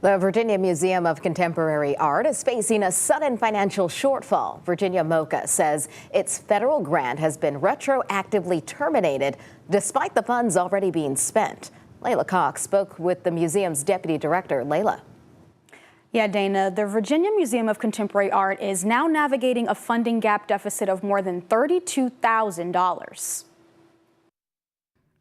The Virginia Museum of Contemporary Art is facing a sudden financial shortfall. Virginia MOCA says its federal grant has been retroactively terminated despite the funds already being spent. Layla Cox spoke with the museum's deputy director. Layla. Yeah, Dana, the Virginia Museum of Contemporary Art is now navigating a funding gap deficit of more than $32,000.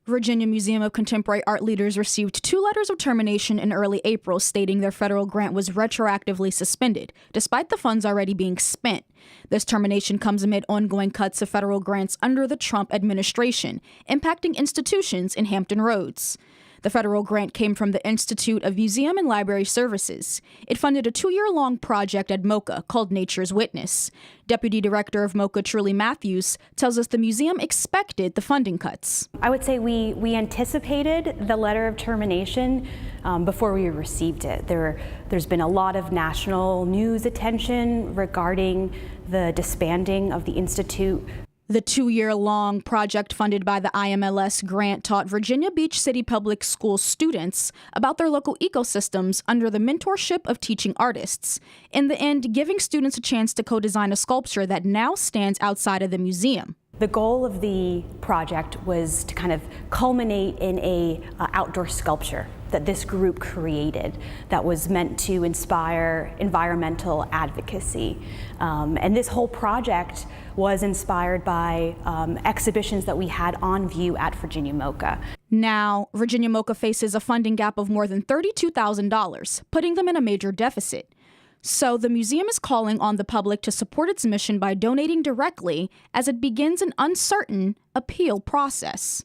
Virginia Museum of Contemporary Art leaders received 2 letters of termination in early April stating their federal grant was retroactively suspended, despite the funds already being spent. This termination comes amid ongoing cuts of federal grants under the Trump administration, impacting institutions in Hampton Roads. The federal grant came from the Institute of Museum and Library Services. It funded a 2-year-long project at MOCA called Nature's Witness. Deputy Director of MOCA, Truly Matthews, tells us the museum expected the funding cuts. I would say we anticipated the letter of termination before we received it. There's been a lot of national news attention regarding the disbanding of the Institute. The 2-year-long project funded by the IMLS grant taught Virginia Beach City Public Schools students about their local ecosystems under the mentorship of teaching artists. In the end, giving students a chance to co-design a sculpture that now stands outside of the museum. The goal of the project was to kind of culminate in a outdoor sculpture that this group created that was meant to inspire environmental advocacy. And this whole project was inspired by exhibitions that we had on view at Virginia MOCA. Now, Virginia MOCA faces a funding gap of more than $32,000, putting them in a major deficit. So the museum is calling on the public to support its mission by donating directly as it begins an uncertain appeal process.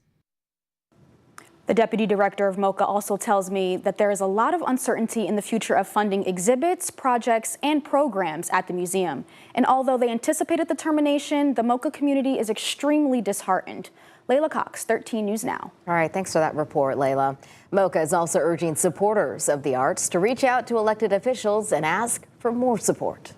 The deputy director of MOCA also tells me that there is a lot of uncertainty in the future of funding exhibits, projects, and programs at the museum. And although they anticipated the termination, the MOCA community is extremely disheartened. Layla Cox, 13 News Now. All right, thanks for that report, Layla. MOCA is also urging supporters of the arts to reach out to elected officials and ask for more support.